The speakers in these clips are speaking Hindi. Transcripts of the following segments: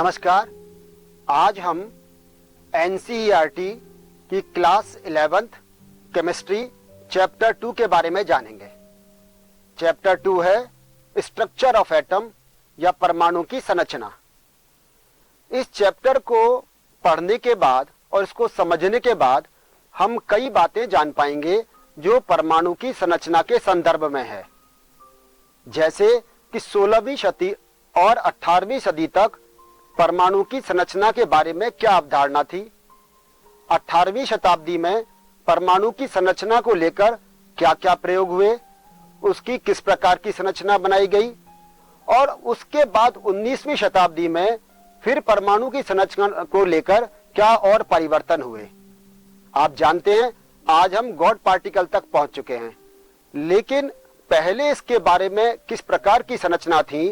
नमस्कार। आज हम एनसीईआरटी की क्लास 11th केमिस्ट्री चैप्टर 2 के बारे में जानेंगे। चैप्टर 2 है स्ट्रक्चर ऑफ एटम या परमाणु की संरचना। इस चैप्टर को पढ़ने के बाद और इसको समझने के बाद हम कई बातें जान पाएंगे जो परमाणु की संरचना के संदर्भ में है। जैसे कि 16वीं सदी और 18वीं सदी तक परमाणु की संरचना के बारे में क्या अवधारणा थी, 18वीं शताब्दी में परमाणु की संरचना को लेकर क्या क्या प्रयोग हुए, उसकी किस प्रकार की संरचना बनाई गई और उसके बाद 19वीं शताब्दी में फिर परमाणु की संरचना को लेकर क्या और परिवर्तन हुए। आप जानते हैं आज हम गॉड पार्टिकल तक पहुंच चुके हैं, लेकिन पहले इसके बारे में किस प्रकार की संरचना थी,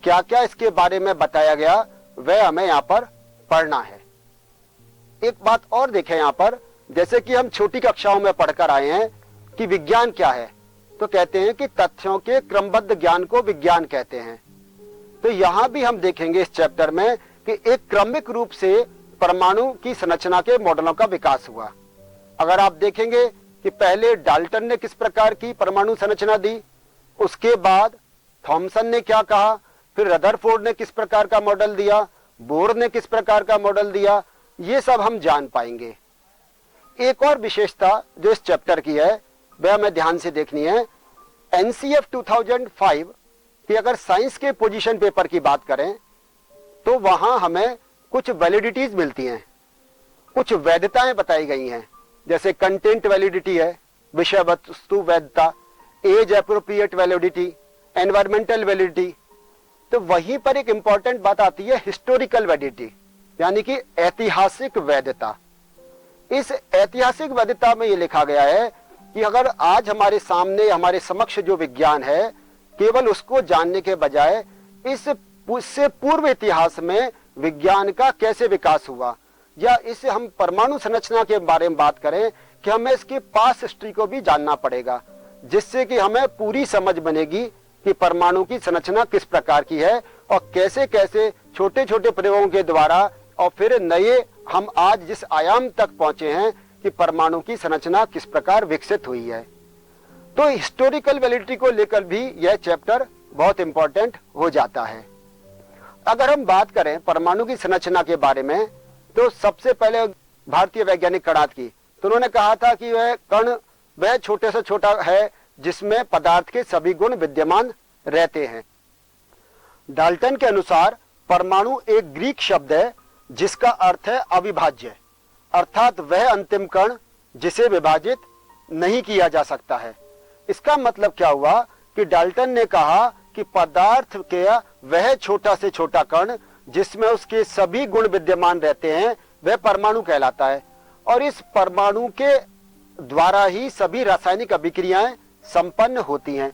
क्या क्या इसके बारे में बताया गया, वह हमें यहाँ पर पढ़ना है। एक बात और देखें यहाँ पर, जैसे कि हम छोटी कक्षाओं में पढ़कर आए हैं कि विज्ञान क्या है, तो कहते हैं कि तथ्यों के क्रमबद्ध ज्ञान को विज्ञान कहते हैं। तो यहाँ भी हम देखेंगे इस चैप्टर में कि एक क्रमिक रूप से परमाणु की संरचना के मॉडलों का विकास हुआ। अगर आप देखेंगे कि पहले डाल्टन ने किस प्रकार की परमाणु संरचना दी, उसके बाद थॉमसन ने क्या कहा, फिर रदरफोर्ड ने किस प्रकार का मॉडल दिया, बोर ने किस प्रकार का मॉडल दिया, ये सब हम जान पाएंगे। एक और विशेषता जो इस चैप्टर की है वह हमें ध्यान से देखनी है। एनसीएफ 2005 की अगर साइंस के पोजीशन पेपर की बात करें तो वहां हमें कुछ वैलिडिटीज मिलती हैं, कुछ वैधताएं बताई गई हैं। जैसे कंटेंट वैलिडिटी है, विषय वस्तु वैधता, as appropriate validity, environmental validity. तो वहीं पर एक इंपॉर्टेंट बात आती है हिस्टोरिकल वैलिडिटी, यानी कि ऐतिहासिक वैधता। इस ऐतिहासिक वैधता में यह लिखा गया है कि अगर आज हमारे सामने हमारे समक्ष जो विज्ञान है, केवल उसको जानने के बजाय इससे पूर्व इतिहास में विज्ञान का कैसे विकास हुआ, या इसे हम परमाणु संरचना के बारे में बात करें कि हमें इसकी पास्ट हिस्ट्री को भी जानना पड़ेगा, जिससे कि हमें पूरी समझ बनेगी कि परमाणु की संरचना किस प्रकार की है और कैसे कैसे छोटे छोटे प्रयोगों के द्वारा और फिर नए हम आज जिस आयाम तक पहुंचे हैं कि परमाणु की संरचना किस प्रकार विकसित हुई है। तो हिस्टोरिकल वैलिडिटी को लेकर भी यह चैप्टर बहुत इंपॉर्टेंट हो जाता है। अगर हम बात करें परमाणु की संरचना के बारे में, तो सबसे पहले भारतीय वैज्ञानिक कणाद की, तो उन्होंने कहा था कि वह कण वह छोटे से छोटा है जिसमें पदार्थ के सभी गुण विद्यमान रहते हैं। डाल्टन के अनुसार परमाणु एक ग्रीक शब्द है जिसका अर्थ है अविभाज्य, अर्थात वह अंतिम कण जिसे विभाजित नहीं किया जा सकता है। इसका मतलब क्या हुआ कि डाल्टन ने कहा कि पदार्थ के वह छोटा से छोटा कण जिसमें उसके सभी गुण विद्यमान रहते हैं वह परमाणु कहलाता है, और इस परमाणु के द्वारा ही सभी रासायनिक अभिक्रियाएं संपन्न होती हैं।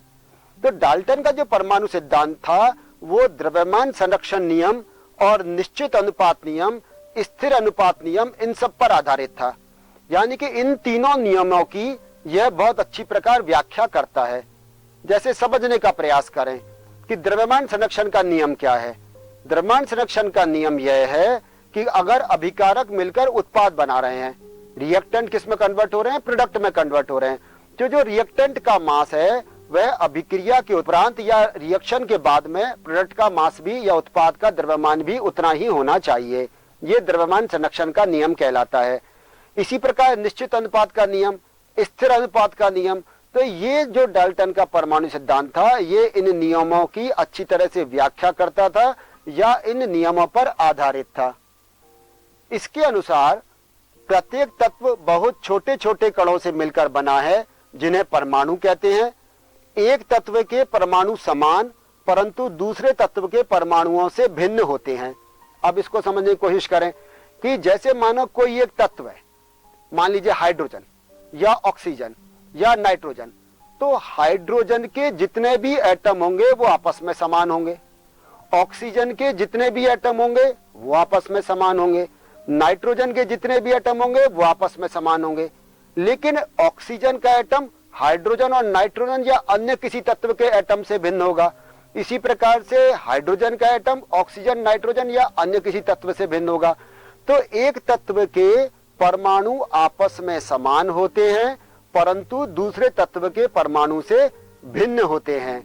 तो डाल्टन का जो परमाणु सिद्धांत था वो द्रव्यमान संरक्षण नियम और निश्चित अनुपात नियम, स्थिर अनुपात नियम, इन सब पर आधारित था। यानी कि इन तीनों नियमों की यह बहुत अच्छी प्रकार व्याख्या करता है। जैसे समझने का प्रयास करें कि द्रव्यमान संरक्षण का नियम क्या है। द्रव्यमान संरक्षण का नियम यह है कि अगर अभिकारक मिलकर उत्पाद बना रहे हैं, रिएक्टेंट किस में कन्वर्ट हो रहे हैं, प्रोडक्ट में कन्वर्ट हो रहे हैं, तो जो रिएक्टेंट का मास है वह अभिक्रिया के उपरांत या रिएक्शन के बाद में प्रोडक्ट का मास भी या उत्पाद का द्रव्यमान भी उतना ही होना चाहिए। यह द्रव्यमान संरक्षण का नियम कहलाता है। इसी प्रकार निश्चित अनुपात का नियम, स्थिर अनुपात का नियम, तो ये जो डाल्टन का परमाणु सिद्धांत था ये इन नियमों की अच्छी तरह से व्याख्या करता था या इन नियमों पर आधारित था। इसके अनुसार प्रत्येक तत्व बहुत छोटे छोटे कणों से मिलकर बना है जिन्हें परमाणु कहते हैं। एक तत्व के परमाणु समान परंतु दूसरे तत्व के परमाणुओं से भिन्न होते हैं। अब इसको समझने की कोशिश करें कि जैसे मानो कोई एक तत्व है, मान लीजिए हाइड्रोजन या ऑक्सीजन या नाइट्रोजन, तो हाइड्रोजन के जितने भी एटम होंगे वो आपस में समान होंगे, ऑक्सीजन के जितने भी एटम होंगे वो आपस में समान होंगे, नाइट्रोजन के जितने भी एटम होंगे वो आपस में समान होंगे। लेकिन ऑक्सीजन का एटम हाइड्रोजन और नाइट्रोजन या अन्य किसी तत्व के एटम से भिन्न होगा। इसी प्रकार से हाइड्रोजन का एटम ऑक्सीजन, नाइट्रोजन या अन्य किसी तत्व से भिन्न होगा। तो एक तत्व के परमाणु आपस में समान होते हैं परंतु दूसरे तत्व के परमाणु से भिन्न होते हैं।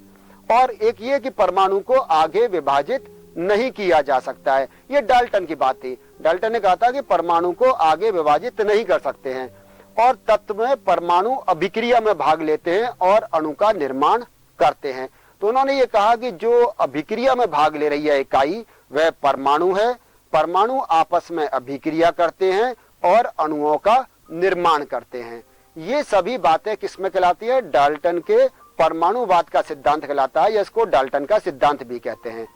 और एक ये कि परमाणु को आगे विभाजित नहीं किया जा सकता है। ये डाल्टन की बात थी। डाल्टन ने कहा था कि परमाणु को आगे विभाजित नहीं कर सकते हैं। और तत्व में परमाणु अभिक्रिया में भाग लेते हैं और अणु का निर्माण करते हैं। तो उन्होंने ये कहा कि जो अभिक्रिया में भाग ले रही है इकाई वह परमाणु है। परमाणु आपस में अभिक्रिया करते हैं और अणुओं का निर्माण करते हैं। ये सभी बातें किसमें कहलाती है? डाल्टन के परमाणुवाद का सिद्धांत कहलाता है, या इसको डाल्टन का सिद्धांत भी कहते हैं।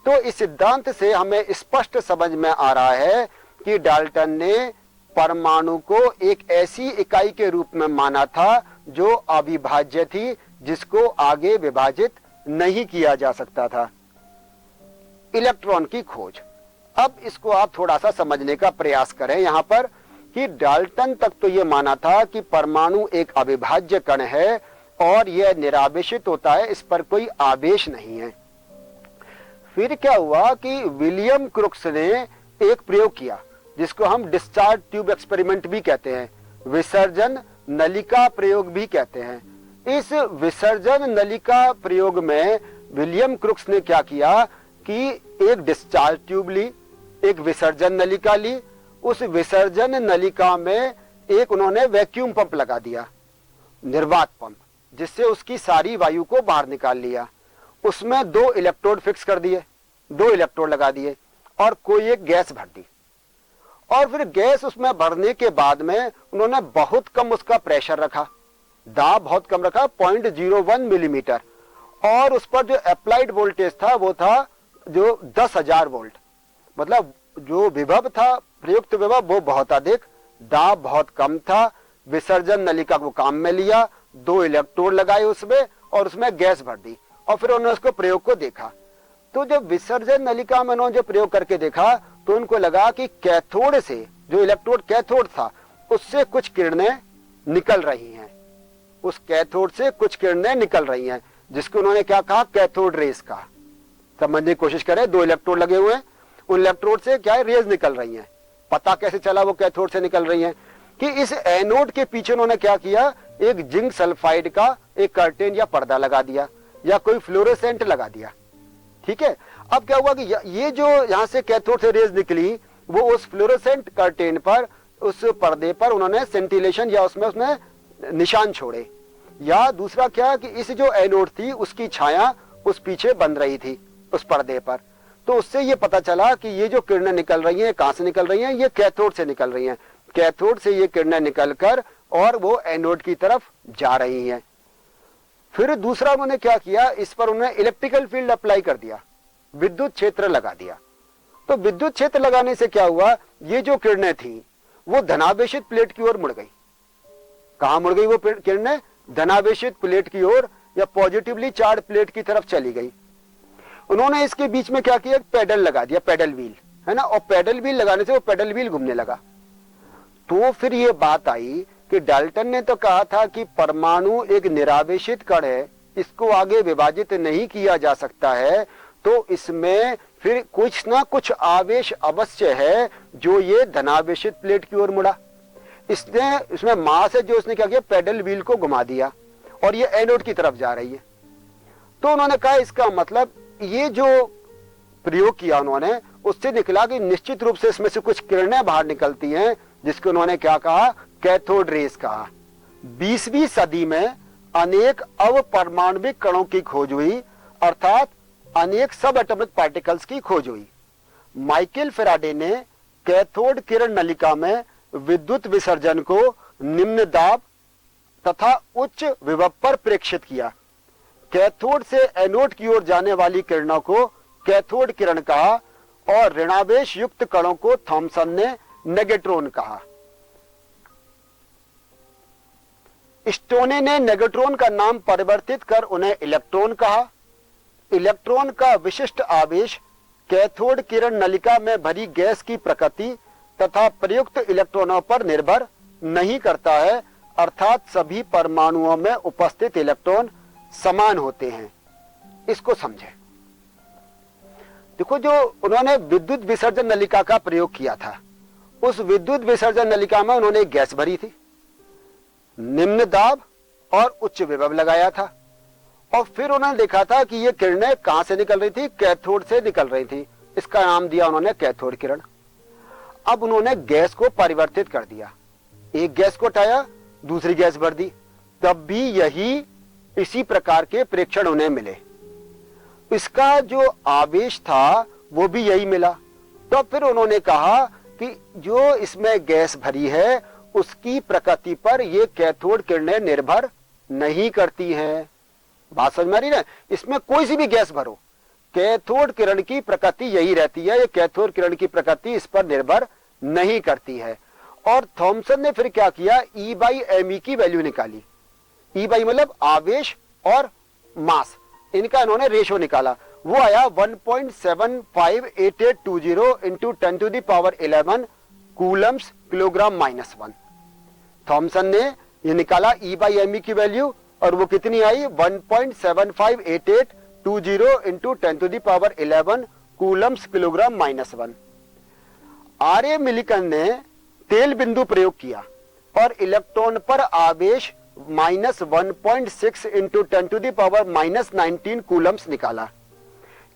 तो इस सिद्धांत से हमें स्पष्ट समझ में आ रहा है कि डाल्टन ने परमाणु को एक ऐसी इकाई के रूप में माना था जो अविभाज्य थी, जिसको आगे विभाजित नहीं किया जा सकता था। इलेक्ट्रॉन की खोज, अब इसको आप थोड़ा सा समझने का प्रयास करें यहां पर कि डाल्टन तक तो यह माना था कि परमाणु एक अविभाज्य कण है और यह निरावेशित होता है, इस पर कोई आवेश नहीं है। फिर क्या हुआ कि विलियम क्रुक्स ने एक प्रयोग किया जिसको हम डिस्चार्ज ट्यूब एक्सपेरिमेंट भी कहते हैं, विसर्जन नलिका प्रयोग भी कहते हैं। इस विसर्जन नलिका प्रयोग में विलियम क्रुक्स ने क्या किया कि एक डिस्चार्ज ट्यूब ली, एक विसर्जन नलिका ली, उस विसर्जन नलिका में एक उन्होंने वैक्यूम पंप लगा दिया, निर्वात पंप, जिससे उसकी सारी वायु को बाहर निकाल लिया। उसमें 2 इलेक्ट्रोड फिक्स कर दिए, 2 इलेक्ट्रोड लगा दिए और कोई एक गैस भर दी। और फिर गैस उसमें भरने के बाद में उन्होंने बहुत कम उसका प्रेशर रखा, दाब बहुत कम रखा, 0.01 मिलीमीटर। और उस पर जो अप्लाइड वोल्टेज था वो था जो 10,000 वोल्ट, मतलब जो विभव था, प्रयुक्त विभव, वो बहुत अधिक, दाब बहुत कम था। विसर्जन नलिका को काम में लिया, 2 इलेक्ट्रोड लगाए उसमें और उसमें गैस भर दी और फिर उन्होंने उसको प्रयोग को देखा। तो जब विसर्जन नलिका में उन्होंने जो प्रयोग करके देखा तो उनको लगा कि कैथोड से, जो इलेक्ट्रोड कैथोड था, उससे कुछ किरणें निकल रही हैं, उस कैथोड से कुछ किरणें निकल रही हैं, जिसको उन्होंने क्या कहा? कैथोड रेस का। समझने की कोशिश करें, 2 इलेक्ट्रोड लगे हुए हैं, उन इलेक्ट्रोड से क्या है? रेज निकल रही हैं। पता कैसे चला वो कैथोड से निकल रही हैं? कि इस एनोड के पीछे उन्होंने क्या किया? एक जिंक सल्फाइड का एक कर्टेन या पर्दा लगा दिया या कोई फ्लोरोसेंट लगा दिया। ठीक है, अब क्या हुआ कि ये जो यहां से कैथोड से रेज निकली वो उस फ्लोरोसेंट कर्टेन पर, उस पर्दे पर उन्होंने सेंटिलेशन या उसमें निशान छोड़े। या दूसरा क्या कि इस जो एनोड थी उसकी छाया उस पीछे बन रही थी उस पर्दे पर। तो उससे ये पता चला कि ये जो किरणें निकल रही हैं कहां से निकल रही हैं? ये कैथोड से निकल रही हैं। कैथोड से ये किरणें निकलकर और वो एनोड की तरफ जा रही हैं। फिर दूसरा उन्होंने क्या किया? इस पर उन्होंने इलेक्ट्रिकल फील्ड अप्लाई कर दिया, विद्युत क्षेत्र लगा दिया। तो विद्युत क्षेत्र लगाने से क्या हुआ? ये जो किरणें थी वो धनावेशित प्लेट की ओर मुड़ गई। कहां मुड़ गई वो किरणें? धनावेशित प्लेट की ओर या पॉजिटिवली चार्ज प्लेट की तरफ चली गई। उन्होंने इसके बीच में क्या किया? पेडल लगा दिया, पेडल व्हील, है ना। और पेडल व्हील लगाने से वो पेडल व्हील घूमने लगा। तो फिर ये बात आई कि डाल्टन ने तो कहा था कि परमाणु एक निरावेशित कण है, इसको आगे विभाजित नहीं किया जा सकता है, तो इसमें फिर कुछ ना कुछ आवेश अवश्य है जो ये धनावेशित प्लेट की ओर मुड़ा। इसने इसमें मास है जो उसने क्या किया? पेडल व्हील को घुमा दिया और ये एनोड की तरफ जा रही है। तो उन्होंने कहा इसका मतलब ये जो प्रयोग किया उन्होंने, उससे निकला कि निश्चित रूप से इसमें से कुछ किरणें बाहर निकलती हैं, जिसको उन्होंने क्या कहा? कैथोड रेस कहा। 20वीं सदी में अनेक अवपरमाणविक कणों की खोज हुई, अर्थात अनेक सब एटॉमिक पार्टिकल्स की खोज हुई। माइकल फैराडे ने कैथोड किरण नलिका में विद्युत विसर्जन को निम्न दाब तथा उच्च विभव पर प्रेक्षित किया। कैथोड से एनोड की ओर जाने वाली किरणों को कैथोड किरण कहा और ऋणावेश युक्त कणों को थॉमसन ने नेगेट्रॉन कहा। स्टोने ने नेगेट्रॉन का नाम परिवर्तित कर उन्हें इलेक्ट्रॉन कहा। इलेक्ट्रॉन का विशिष्ट आवेश कैथोड किरण नलिका में भरी गैस की प्रकृति तथा प्रयुक्त इलेक्ट्रॉनों पर निर्भर नहीं करता है, अर्थात सभी परमाणुओं में उपस्थित इलेक्ट्रॉन समान होते हैं। इसको समझें। देखो, जो उन्होंने विद्युत विसर्जन नलिका का प्रयोग किया था, उस विद्युत विसर्जन नलिका में उन्होंने एक गैस भरी थी, निम्न दाब और उच्च विभव लगाया था, और फिर उन्होंने देखा था कि ये किरणें कहां से निकल रही थी, कैथोड से निकल रही थी। इसका नाम दिया उन्होंने कैथोड किरण। अब उन्होंने गैस को परिवर्तित कर दिया, एक गैस को हटाया, दूसरी गैस भर दी, तब भी यही इसी प्रकार के प्रेक्षण उन्हें मिले। इसका जो आवेश था वो भी यही मिला। तो फिर उन्होंने कहा कि जो इसमें गैस भरी है उसकी प्रकृति पर ये कैथोड किरणें निर्भर नहीं करती हैं। बात समझ में आ रही है? इसमें कोई सी भी गैस भरो, कैथोड किरण की प्रकृति यही रहती है, ये कैथोड किरण की प्रकृति इस पर निर्भर नहीं करती है। और थॉमसन ने फिर क्या किया, E/me की वैल्यू निकाली। E/ मतलब आवेश और मास, इनका इन्होंने रेशो निकाला। वो आया 1.758820 इंटू 10⁻11 कूलम्स किलोग्राम -1। थॉमसन ने ये निकाला E/me की वैल्यू, और वो कितनी आई, 1.758820 into 10⁻11 Coulomb's kilogram -1। R.A.. Millikan ने तेल बिंदु प्रयोग किया और इलेक्ट्रॉन पर आवेश -1.6 इंटू 10⁻19 कूलम्स निकाला।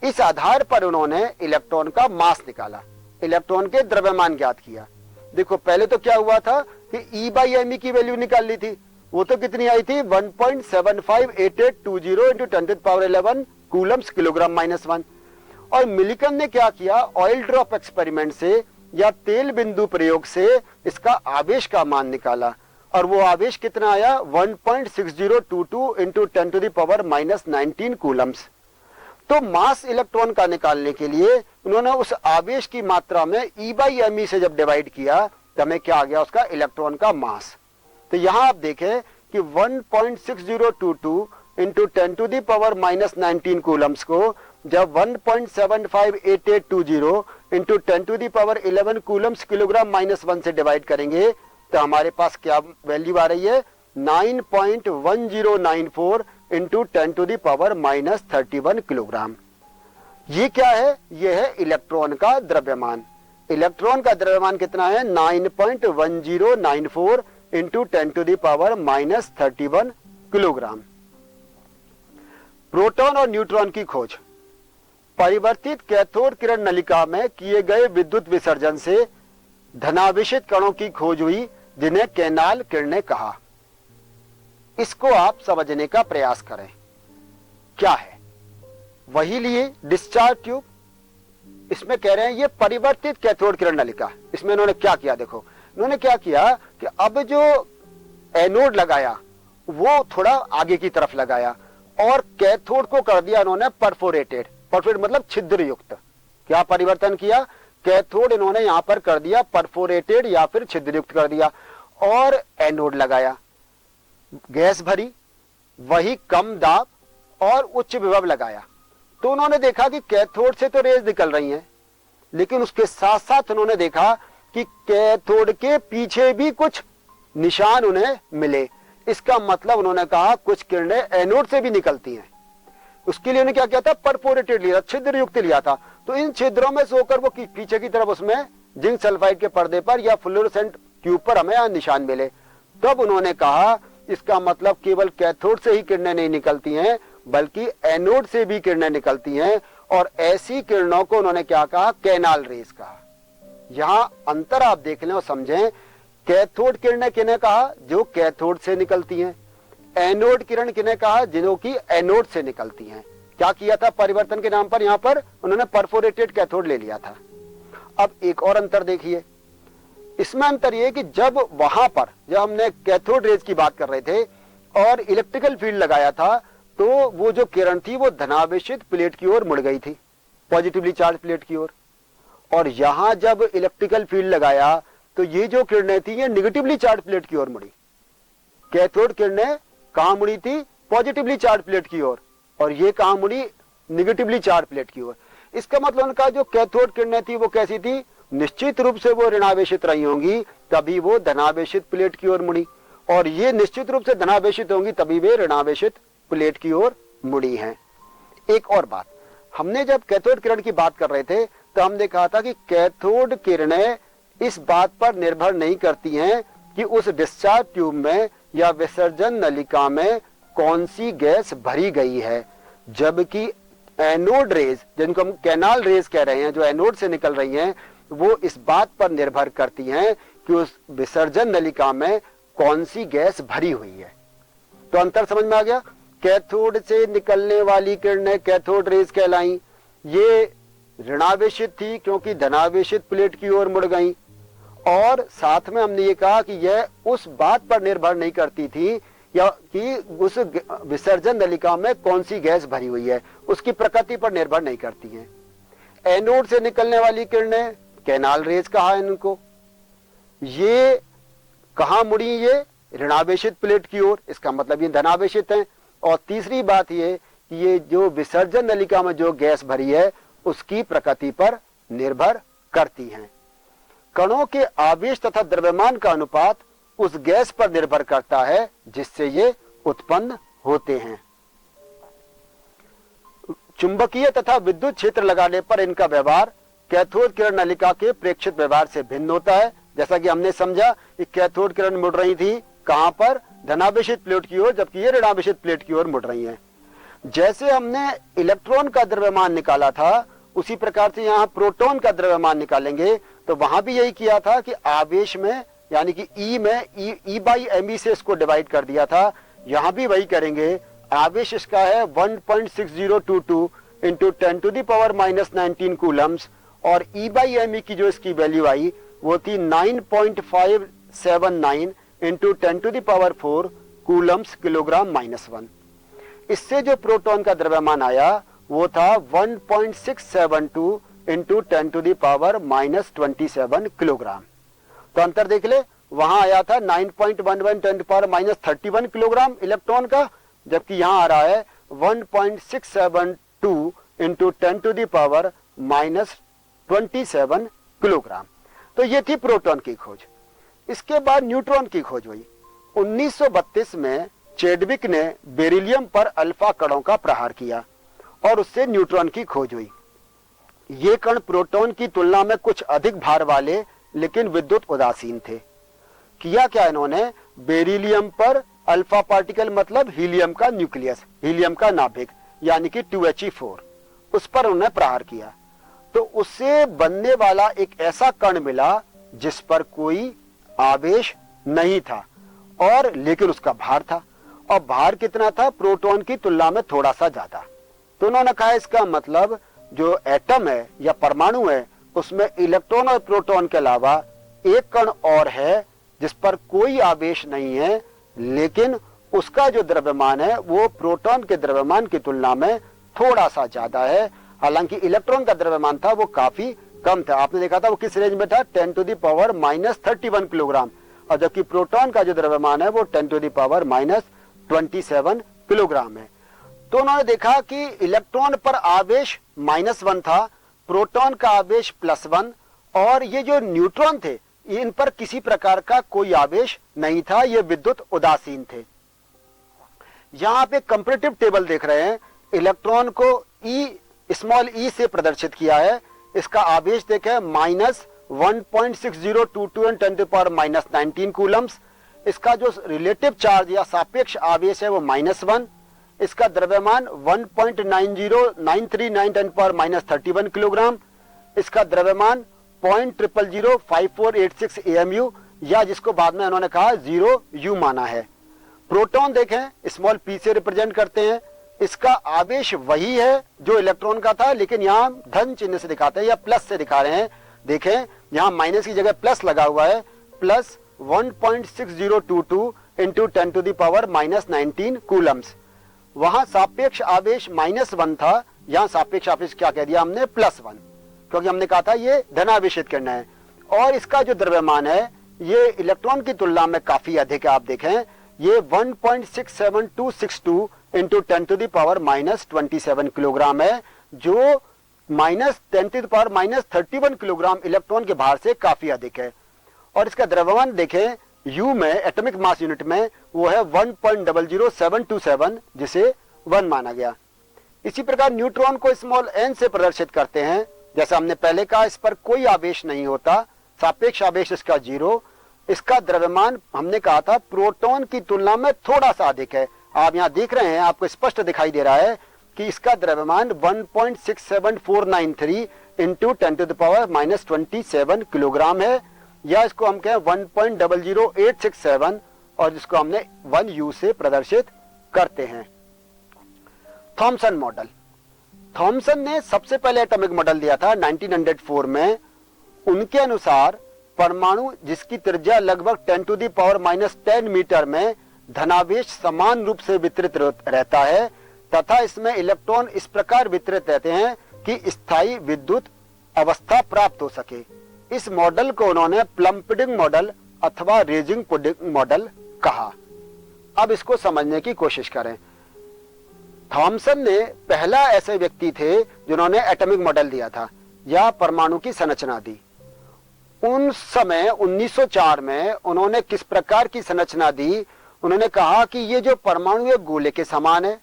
इस आधार पर उन्होंने इलेक्ट्रॉन का मास निकाला, इलेक्ट्रॉन के द्रव्यमान ज्ञात किया। देखो, पहले तो क्या हुआ था कि E/me की वैल्यू निकाल ली थी, वो तो कितनी आई थी, 1.758820 इंटू 10⁻11 कूलम्स किलोग्राम -1। और मिलिकन ने क्या किया, ऑयल ड्रॉप एक्सपेरिमेंट से या तेल बिंदु प्रयोग से इसका आवेश का मान निकाला, और वो आवेश कितना आया, 1.6022 इंटू 10⁻19 कूलम्स। तो मास इलेक्ट्रॉन का निकालने के लिए उन्होंने उस आवेश की मात्रा में E/me से जब डिवाइड किया तो हमें क्या आ गया, उसका इलेक्ट्रॉन का मास। तो यहां आप देखें कि 1.6022 इंटू 10⁻19 कूलम्स को जब 1.758820 इंटू 10⁻11 कूलम्स किलोग्राम -1 से डिवाइड करेंगे तो हमारे पास क्या वैल्यू आ रही है, 9.1094 इंटू 10⁻31 किलोग्राम। ये क्या है, ये है इलेक्ट्रॉन का द्रव्यमान। इलेक्ट्रॉन का द्रव्यमान कितना है, 9.1094 इंटू 10⁻31 किलोग्राम। प्रोटॉन और न्यूट्रॉन की खोज। परिवर्तित कैथोड किरण नलिका में किए गए विद्युत विसर्जन से धनावेशित कणों की खोज हुई, जिन्हें कैनाल किरणें कहा। इसको आप समझने का प्रयास करें, क्या है, वही लिए डिस्चार्ज ट्यूब। इसमें कह रहे हैं ये परिवर्तित कैथोड किरण नलिका। इसमें इन्होंने क्या किया, देखो इन्होंने क्या किया कि अब जो एनोड लगाया वो थोड़ा आगे की तरफ लगाया और कैथोड को कर दिया इन्होंने परफोरेटेड। परफोरेट मतलब छिद्र युक्त। क्या परिवर्तन किया, कैथोड इन्होंने यहां पर कर दिया परफोरेटेड या फिर छिद्र युक्त कर दिया, और एनोड लगाया, गैस भरी, वही कम दाब और उच्च विभव लगाया। तो उन्होंने देखा कि कैथोड से तो रेज निकल रही हैं, लेकिन उसके साथ साथ उन्होंने देखा कि कैथोड के पीछे भी कुछ निशान उन्हें मिले। इसका मतलब उन्होंने कहा कुछ किरणें एनोड से भी निकलती हैं। उसके लिए उन्होंने क्या किया था, परफोरेटेड लिया, छिद्र युक्त लिया था। तो इन छिद्रों में से होकर वो पीछे की तरफ उसमें जिंक सल्फाइड के पर्दे पर या फ्लोरोसेंट ट्यूब पर हमें यहाँ निशान मिले। तब उन्होंने कहा इसका मतलब केवल कैथोड से ही किरणें नहीं निकलती हैं, बल्कि एनोड से भी किरणें निकलती हैं, और ऐसी किरणों को उन्होंने क्या कहा, कैनाल रेज कहा। यहां अंतर आप देख लें और समझें। कैथोड किरणें किन्हें कहा, जो कैथोड से निकलती हैं। एनोड किरण किन्हें कहा, जिन्हों की एनोड से निकलती हैं। क्या किया था परिवर्तन के नाम पर, यहां पर उन्होंने परफोरेटेड कैथोड ले लिया था। अब एक और अंतर देखिए, इसमें अंतर यह कि जब वहां पर जब हमने कैथोड रेज की बात कर रहे थे और इलेक्ट्रिकल फील्ड लगाया था, तो वो जो किरण थी वो धनावेशित प्लेट की ओर मुड़ गई थी, पॉजिटिवली चार्ज प्लेट की ओर। और यहां जब इलेक्ट्रिकल फील्ड लगाया तो ये जो किरणें थी ये निगेटिवली चार्ज प्लेट की ओर मुड़ी। कैथोड किरणें कहां मुड़ी थी, पॉजिटिवली चार्ज प्लेट की ओर, और ये कहां मुड़ी, निगेटिवली चार्ज प्लेट की ओर। इसका मतलब उनका जो कैथोड किरणें थी वो कैसी थी, निश्चित रूप से वो ऋणावेशित रही होंगी, तभी वो धनावेशित प्लेट की ओर मुड़ी, और ये निश्चित रूप से धनावेशित होंगी तभी वे ऋणावेशित प्लेट की ओर मुड़ी हैं। एक और बात, हमने जब कैथोड किरण की बात कर रहे थे तो हमने कहा था कि कैथोड किरणें इस बात पर निर्भर नहीं करती हैं कि उस डिस्चार्ज ट्यूब में या विसर्जन नलिका में कौन सी गैस भरी गई है, जबकि एनोड रेज, जिनको हम कैनाल रेज कह रहे हैं, जो एनोड से निकल रही हैं, वो इस बात पर निर्भर करती हैं कि उस विसर्जन नलिका में कौन सी गैस भरी हुई है। तो अंतर समझ में आ गया। कैथोड से निकलने वाली किरणें कैथोड रेज कहलाई, ये ऋणावेशित थी क्योंकि धनावेशित प्लेट की ओर मुड़ गई, और साथ में हमने ये कहा कि यह उस बात पर निर्भर नहीं करती थी या कि उस विसर्जन नलिका में कौन सी गैस भरी हुई है, उसकी प्रकृति पर निर्भर नहीं करती हैं। एनोड से निकलने वाली किरणें कैनाल रेज कहा है इनको, ये कहां मुड़ी, ये ऋणावेशित प्लेट की ओर, इसका मतलब ये धनावेशित है। और तीसरी बात ये कि ये जो विसर्जन नलिका में जो गैस भरी है उसकी प्रकृति पर निर्भर करती हैं। कणों के आवेश तथा द्रव्यमान का अनुपात उस गैस पर निर्भर करता है जिससे ये उत्पन्न होते हैं। चुंबकीय तथा विद्युत क्षेत्र लगाने पर इनका व्यवहार कैथोड किरण नलिका के प्रेक्षित व्यवहार से भिन्न होता है। जैसा कि हमने समझा कि कैथोड किरण मुड़ रही थी कहां पर, धनावेशित प्लेट की ओर, जबकि ये ऋणावेशित प्लेट की ओर मुड़ रही हैं। जैसे हमने इलेक्ट्रॉन का द्रव्यमान निकाला था उसी प्रकार से यहां प्रोटॉन का द्रव्यमान निकालेंगे। तो वहां भी यही किया था कि आवेश में यानी कि ई में ई बाई एम ई से इसको डिवाइड कर दिया था, यहां भी वही करेंगे। आवेश इसका है 1.6022 into 10 to the power -19 coulombs, और ई बाई एम ई की जो इसकी वैल्यू आई वो थी 9.579 into 10 to the power 4 coulombs kilogram -1। इससे जो प्रोटॉन का द्रव्यमान आया वो था 1.672 into 10 to the power -27 kilogram. तो अंतर देख ले, वहां आया था 9.11 10 टू पावर -31 किलोग्राम इलेक्ट्रॉन का, जबकि यहां आ रहा है 1.672 into 10 to the power -27 kilogram. तो ये थी प्रोटॉन की खोज। इसके बाद न्यूट्रॉन की खोज हुई। 1932 में चैडविक ने बेरिलियम पर अल्फा कणों का प्रहार किया और उससे न्यूट्रॉन की खोज हुई। ये कण प्रोटॉन की तुलना में कुछ अधिक भार वाले लेकिन विद्युत उदासीन थे। किया क्या इन्होंने, बेरिलियम पर अल्फा पार्टिकल मतलब हीलियम का न्यूक्लियस, हीलियम का नाभिक यानी कि 2He4, उस पर उन्होंने प्रहार किया। तो उससे बनने वाला एक ऐसा कण मिला जिस पर कोई आवेश नहीं था और लेकिन उसका भार था, और भार कितना था, प्रोटॉन की तुलना में थोड़ा सा ज्यादा। तो उन्होंने कहा इसका मतलब जो एटम है या परमाणु है उसमें इलेक्ट्रॉन और प्रोटॉन के अलावा एक कण और है जिस पर कोई आवेश नहीं है, लेकिन उसका जो द्रव्यमान है वो प्रोटॉन के द्रव्यमान की तुलना में थोड़ा सा ज्यादा है। हालांकि इलेक्ट्रॉन का द्रव्यमान था वो काफी कम था, आपने देखा था वो किस रेंज में था, 10 टू द पावर -31 किलोग्राम, और जबकि प्रोटॉन का जो द्रव्यमान है वो 10 टू द पावर -27 किलोग्राम है। तो उन्होंने देखा कि इलेक्ट्रॉन पर आवेश -1 था, प्रोटॉन का आवेश +1, और ये जो न्यूट्रॉन थे इन पर किसी प्रकार का कोई आवेश नहीं था, ये विद्युत उदासीन थे। यहां पे कंपैरेटिव टेबल देख रहे हैं, इलेक्ट्रॉन को स्मॉल ई से प्रदर्शित किया है। इसका आवेश देखें -1.6022 × 10⁻⁻19 कूलम्स। इसका जो रिलेटिव चार्ज या सापेक्ष आवेश है वो -1। इसका द्रव्यमान 1.90939 10⁻⁻31 किलोग्राम। इसका द्रव्यमान 0.0005486 AMU, या जिसको बाद में उन्होंने कहा 0U माना है। प्रोटॉन देखें स्मॉल p से रिप्रेजेंट करते हैं, इसका आवेश वही है जो इलेक्ट्रॉन का था, लेकिन यहाँ धन चिन्ह से दिखाते हैं या प्लस से दिखा रहे हैं। देखें यहाँ माइनस की जगह प्लस लगा हुआ है, plus 1.6022 into 10 to the power -19 coulombs. वहां सापेक्ष आवेश -1 था, यहाँ सापेक्ष आवेश क्या कह दिया हमने, +1, क्योंकि हमने कहा था ये धनावेशित करना है। और इसका जो द्रव्यमान है ये इलेक्ट्रॉन की तुलना में काफी अधिक है। आप देखें ये 1.67262 into 10 to the power -27 kilogram है, जो -10 to the power -31 kilogram electron के भार से काफी अधिक है। और इसका द्रव्यमान देखें U में, एटॉमिक मास यूनिट में, वो है 1.00727, जिसे 1 माना गया। इसी प्रकार न्यूट्रॉन को स्मॉल n से प्रदर्शित करते हैं। जैसा हमने पहले कहा, इस पर कोई आवेश नहीं होता, सापेक्ष आवेश इसका 0। इसका द्रव्यमान हमने कहा था प्रोटॉन की तुलना में थोड़ा सा अधिक है। आप यहाँ देख रहे हैं, आपको स्पष्ट दिखाई दे रहा है कि इसका द्रव्यमान 1.67493 इंटू 10⁻⁻27 किलोग्राम है, या इसको हम कहें 1.00867, और जिसको हमने 1U से प्रदर्शित करते हैं। थॉमसन मॉडल, थॉमसन ने सबसे पहले एटॉमिक मॉडल दिया था 1904 में। उनके अनुसार परमाणु जिसकी त्रिज्या लगभग 10⁻⁻10 मीटर में धनावेश समान रूप से वितरित रहता है, तथा इसमें इलेक्ट्रॉन इस प्रकार वितरित रहते हैं कि स्थायी विद्युत अवस्था प्राप्त हो सके। इस मॉडल को उन्होंने प्लम पुडिंग मॉडल अथवा रेजिंग पुडिंग मॉडल कहा। अब इसको समझने की कोशिश करें। थॉमसन ने पहला ऐसे व्यक्ति थे जिन्होंने एटॉमिक मॉडल दिया था या परमाणु की संरचना दी। उन समय 1904 में उन्होंने किस प्रकार की संरचना दी? उन्होंने कहा कि ये जो परमाणु एक गोले के समान है,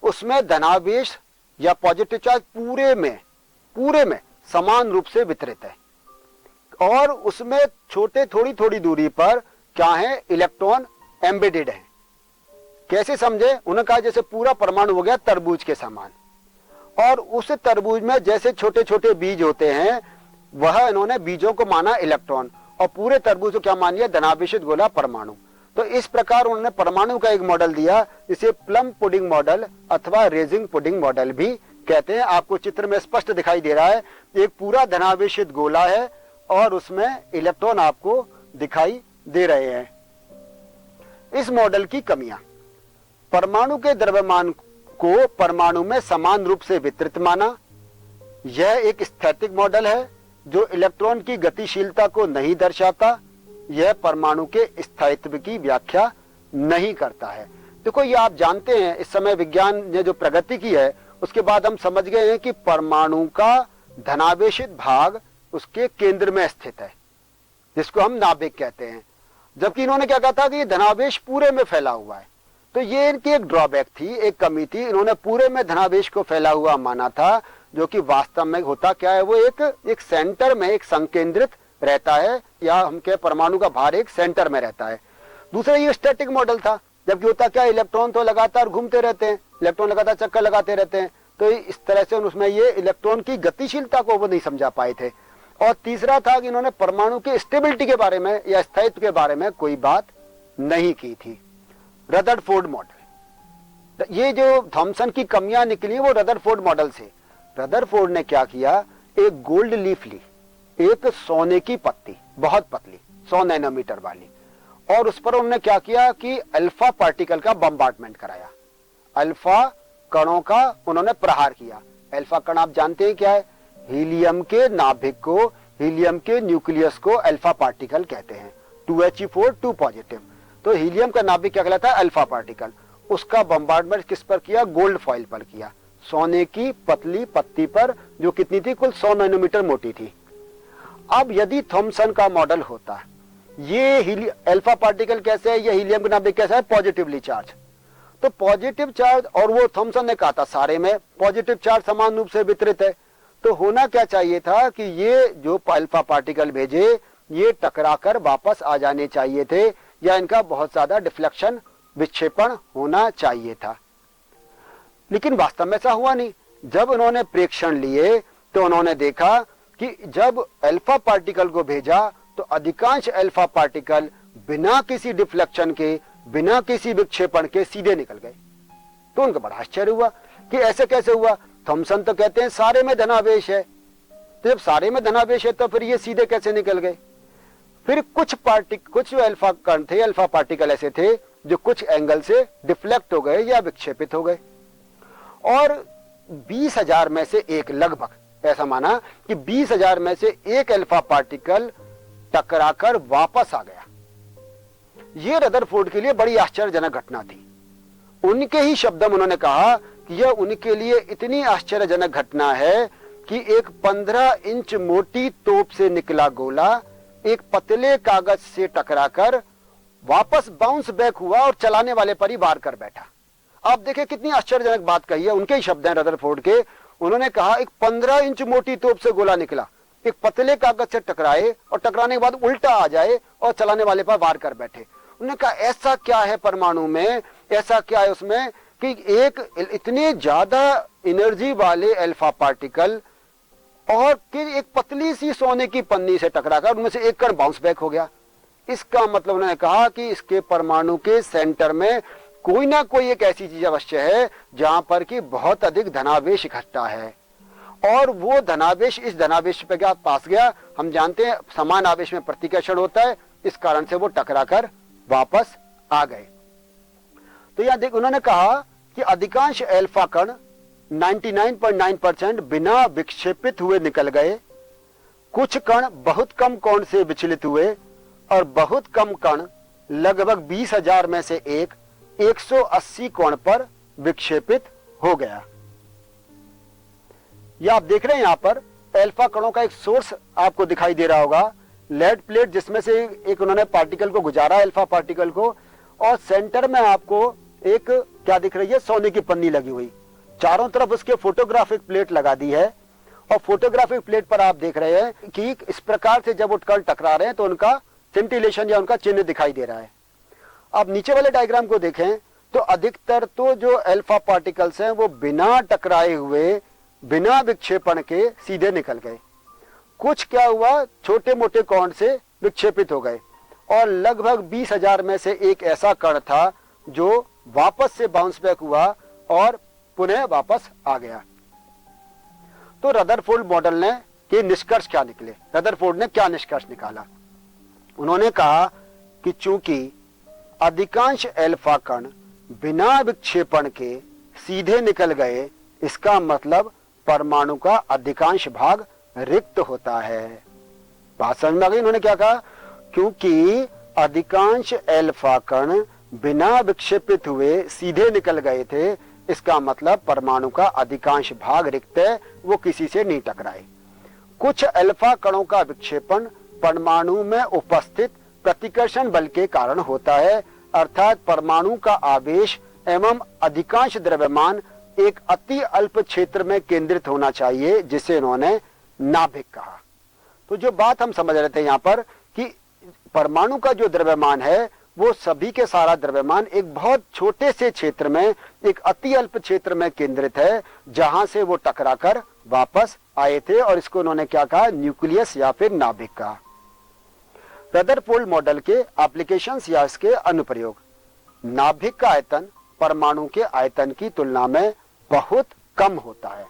उसमें धनावेश या पॉजिटिव चार्ज पूरे में समान रूप से वितरित है, और उसमें छोटे थोड़ी थोड़ी दूरी पर क्या है, इलेक्ट्रॉन एम्बेडेड है। कैसे समझे? उन्होंने कहा जैसे पूरा परमाणु हो गया तरबूज के समान, और उस तरबूज में जैसे छोटे छोटे बीज होते हैं, वह इन्होंने बीजों को माना इलेक्ट्रॉन, और पूरे तरबूज को क्या मान लिया, धनावेशित गोला परमाणु। तो इस प्रकार उन्होंने परमाणु का एक मॉडल दिया, जिसे प्लम पुडिंग मॉडल अथवा रेजिंग पुडिंग मॉडल भी कहते हैं। आपको चित्र में स्पष्ट दिखाई दे रहा है, एक पूरा धनावेशित गोला है और उसमें इलेक्ट्रॉन आपको दिखाई दे रहे हैं। इस मॉडल की कमियां, परमाणु के द्रव्यमान को परमाणु में समान रूप से वितरित माना। यह एक स्थैतिक मॉडल है जो इलेक्ट्रॉन की गतिशीलता को नहीं दर्शाता। यह परमाणु के स्थायित्व की व्याख्या नहीं करता है। देखो, ये आप जानते हैं, इस समय विज्ञान ने जो प्रगति की है उसके बाद हम समझ गए हैं कि परमाणु का धनावेशित भाग उसके केंद्र में स्थित है, जिसको हम नाभिक कहते हैं, जबकि इन्होंने क्या कहा था कि ये धनावेश पूरे में फैला हुआ है। तो ये इनकी एक ड्रॉबैक थी, एक कमी थी। इन्होंने पूरे में धनावेश को फैला हुआ माना था, जो कि वास्तव में होता क्या है, वो एक सेंटर में एक संकेंद्रित रहता है, या हम कह परमाणु का भार एक सेंटर में रहता है। दूसरा ये स्टैटिक मॉडल था, जबकि होता क्या, इलेक्ट्रॉन तो लगातार घूमते रहते हैं, इलेक्ट्रॉन लगातार चक्कर लगाते रहते हैं। तो इस तरह से उसमें ये इलेक्ट्रॉन की गतिशीलता को वो नहीं समझा पाए थे। और तीसरा था कि इन्होंने परमाणु की स्टेबिलिटी के बारे में या स्थायित्व के बारे में कोई बात नहीं की थी। रदरफोर्ड मॉडल, ये जो थॉमसन की कमियां निकली वो रदरफोर्ड मॉडल से। रदरफोर्ड ने क्या किया, एक गोल्ड लीफ ली, एक सोने की पत्ती बहुत पतली 100 नैनोमीटर वाली, और उस पर उन्होंने क्या किया कि अल्फा पार्टिकल का बम्बार्डमेंट कराया। अल्फा कणों का उन्होंने प्रहार किया। अल्फा कण आप जानते हैं क्या है, हीलियम के नाभिक को, हीलियम के न्यूक्लियस को अल्फा पार्टिकल कहते हैं। 2He4 2 positive. तो हीलियम का नाभिक क्या कहलाता है, अल्फा पार्टिकल। उसका बम्बार्डमेंट किस पर किया, गोल्ड फॉइल पर किया, सोने की पतली पत्ती पर, जो कितनी थी, कुल 100 नैनोमीटर मोटी थी। अब यदि थॉमसन का मॉडल होता, ये अल्फा पार्टिकल कैसे है, ये हीलियम का नाभिक कैसा है, पॉजिटिवली चार्ज। तो पॉजिटिव चार्ज, और वो थॉमसन ने कहा था सारे में पॉजिटिव चार्ज समान रूप से वितरित है। तो होना क्या चाहिए था कि ये जो अल्फा पार्टिकल भेजे, ये टकराकर वापस आ जाने चाहिए थे, या इनका बहुत ज्यादा डिफ्लेक्शन, विक्षेपण होना चाहिए था। लेकिन वास्तव में ऐसा हुआ नहीं। जब उन्होंने प्रेक्षण लिए तो उन्होंने देखा कि जब अल्फा पार्टिकल को भेजा तो अधिकांश अल्फा पार्टिकल बिना किसी डिफ्लेक्शन के, बिना किसी विक्षेपण के सीधे निकल गए। तो उनको बड़ा आश्चर्य हुआ कि ऐसे कैसे हुआ। थॉमसन तो कहते हैं सारे में धनावेश है, तो जब सारे में धनावेश है तो फिर ये सीधे कैसे निकल गए। फिर कुछ अल्फा कण थे, अल्फा पार्टिकल ऐसे थे जो कुछ एंगल से डिफ्लेक्ट हो गए या विक्षेपित हो गए, और 20,000 में से एक, लगभग ऐसा माना कि 20,000 में से एक अल्फा पार्टिकल टकराकर वापस आ गया। यह रदरफोर्ड के लिए बड़ी आश्चर्यजनक घटना थी। उनके ही शब्दों में उन्होंने कहा कि यह उनके लिए इतनी आश्चर्यजनक घटना है कि एक 15 इंच मोटी तोप से निकला गोला एक पतले कागज से टकराकर वापस बाउंस बैक हुआ और चलाने वाले पर ही वार कर बैठा। आप देखिए कितनी आश्चर्यजनक बात कही है, उनके ही शब्द हैं रदरफोर्ड के। उन्होंने कहा एक 15 इंच मोटी तोप से गोला निकला, एक पतले कागज से टकराए और टकराने के बाद उल्टा आ जाए और चलाने वाले पर वार कर बैठे। उन्होंने कहा ऐसा क्या है परमाणु में, ऐसा क्या है उसमें कि एक इतने ज्यादा एनर्जी वाले अल्फा पार्टिकल और फिर एक पतली सी सोने की पन्नी से टकराकर उनमें से एक कण बाउंस बैक हो गया। इसका मतलब उन्होंने कहा कि इसके परमाणु के सेंटर में कोई ना कोई एक ऐसी चीज अवश्य है जहां पर कि बहुत अधिक धनावेश इकट्ठा है, और वो धनावेश इस धनावेश पे क्या पास गया। हम जानते हैं समान आवेश में प्रतिकर्षण होता है, इस कारण से वो टकराकर वापस आ गए। तो यहां देख उन्होंने कहा कि अधिकांश अल्फा कण 99.9% बिना विक्षेपित हुए निकल गए, कुछ कण बहुत कम कोण से विचलित हुए और बहुत कम कण लगभग 20,000 में से 180 कोण पर विक्षेपित हो गया। यह आप देख रहे हैं यहां पर अल्फा कणों का एक सोर्स आपको दिखाई दे रहा होगा, लेड प्लेट जिसमें से एक उन्होंने पार्टिकल को गुजारा अल्फा पार्टिकल को, और सेंटर में आपको एक क्या दिख रही है, सोने की पन्नी लगी हुई। चारों तरफ उसके फोटोग्राफिक प्लेट लगा दी है और फोटोग्राफिक प्लेट पर आप देख रहे हैं कि इस प्रकार से जब उठकर टकरा रहे हैं तो उनका सिंटिलेशन या उनका चिन्ह दिखाई दे रहा है। आप नीचे वाले डायग्राम को देखें तो अधिकतर तो जो अल्फा पार्टिकल्स हैं वो बिना टकराए हुए, बिना विक्षेपण के सीधे निकल गए। कुछ क्या हुआ, छोटे मोटे कोण से विक्षेपित हो गए, और लगभग 20,000 में से एक ऐसा कण था जो वापस से बाउंस बैक हुआ और पुनः वापस आ गया। तो रदरफोर्ड मॉडल ने के निष्कर्ष क्या निकले, रदरफोर्ड ने क्या निष्कर्ष निकाला। उन्होंने कहा कि चूंकि अधिकांश अल्फा कण बिना विक्षेपण के सीधे निकल गए, इसका मतलब परमाणु का अधिकांश भाग रिक्त होता है। बात समझ में आ गई। उन्होंने क्या कहा, क्योंकि अधिकांश अल्फा कण बिना विक्षेपित हुए सीधे निकल गए थे, इसका मतलब परमाणु का अधिकांश भाग रिक्त है, वो किसी से नहीं टकराए। कुछ अल्फा कणों का विक्षेपण परमाणु में उपस्थित प्रतिकर्षण बल के कारण होता है, अर्थात परमाणु का आवेश एवं अधिकांश द्रव्यमान एक अति अल्प क्षेत्र में केंद्रित होना चाहिए, जिसे इन्होंने नाभिक कहा। तो जो बात हम समझ रहे थे यहाँ पर कि परमाणु का जो द्रव्यमान है वो सभी के सारा द्रव्यमान एक बहुत छोटे से क्षेत्र में, एक अति अल्प क्षेत्र में केंद्रित है, जहां से वो टकराकर वापस आए थे, और इसको उन्होंने क्या कहा, न्यूक्लियस या फिर नाभिक कहा। रदरफोर्ड मॉडल के एप्लीकेशंस या इसके अनुप्रयोग। नाभिक का आयतन परमाणु के आयतन की तुलना में बहुत कम होता है।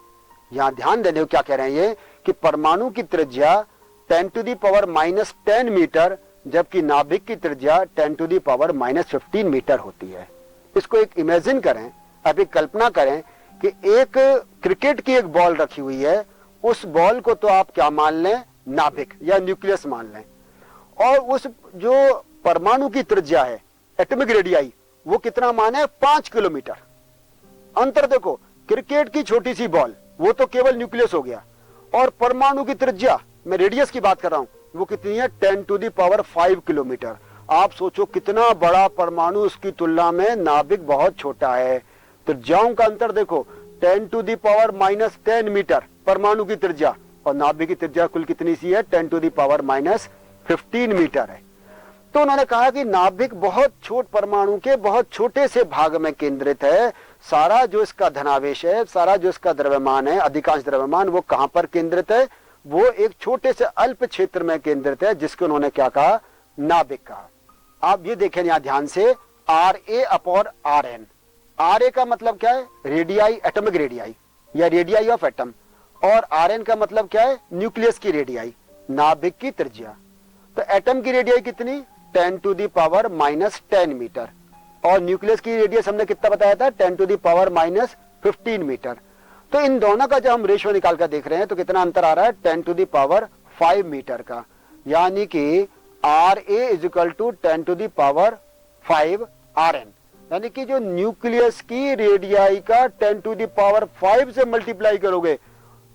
यहां ध्यान देने को क्या कह रहे हैं ये कि परमाणु की त्रिज्या 10⁻⁻10 मीटर, जबकि नाभिक की त्रिज्या 10⁻⁻15 मीटर होती है। इसको एक इमेजिन करें, अब एक कल्पना करें कि एक क्रिकेट की एक बॉल रखी हुई है, उस बॉल को तो आप क्या मान लें, नाभिक या न्यूक्लियस मान लें, और उस जो परमाणु की त्रिज्या है एटॉमिक रेडियाई वो कितना मान है, 5 किलोमीटर। अंतर देखो, क्रिकेट की छोटी सी बॉल वो तो केवल न्यूक्लियस हो गया, और परमाणु की त्रिज्या, मैं रेडियस की बात कर रहा हूं, वो कितनी है, 10⁵ किलोमीटर। आप सोचो कितना बड़ा परमाणु, उसकी तुलना में नाभिक बहुत छोटा है। त्रिज्याओं का अंतर देखो, 10⁻⁻10 मीटर परमाणु की त्रिज्या, और नाभिक की त्रिज्या कुल कितनी सी है, 10⁻⁻15 मीटर है। तो उन्होंने कहा कि नाभिक बहुत छोट परमाणु के बहुत छोटे से भाग में केंद्रित है। सारा जो इसका धनावेश है, सारा जो इसका द्रव्यमान है, अधिकांश द्रव्यमान, वो कहां पर केंद्रित है, वो एक छोटे से अल्प क्षेत्र में केंद्रित है, जिसको उन्होंने क्या कहा, नाभिक कहा। आप ये देखें यहां ध्यान से, RA/RN। RA का मतलब क्या है, रेडियाई, एटॉमिक रेडियाई या रेडियाई ऑफ एटम, और RN का मतलब क्या है, न्यूक्लियस की रेडियाई, नाभिक की त्रिज्या। तो एटम की रेडियाई कितनी, 10⁻⁻10 मीटर, और न्यूक्लियस की रेडियस हमने कितना बताया था, 10⁻⁻15 मीटर। तो इन दोनों का जब हम रेशियो निकाल कर देख रहे हैं तो कितना अंतर आ रहा है, 10⁵ मीटर का, यानी कि RA = 10⁵ RN, यानी कि जो न्यूक्लियस की रेडियाई का 10⁵ से मल्टीप्लाई करोगे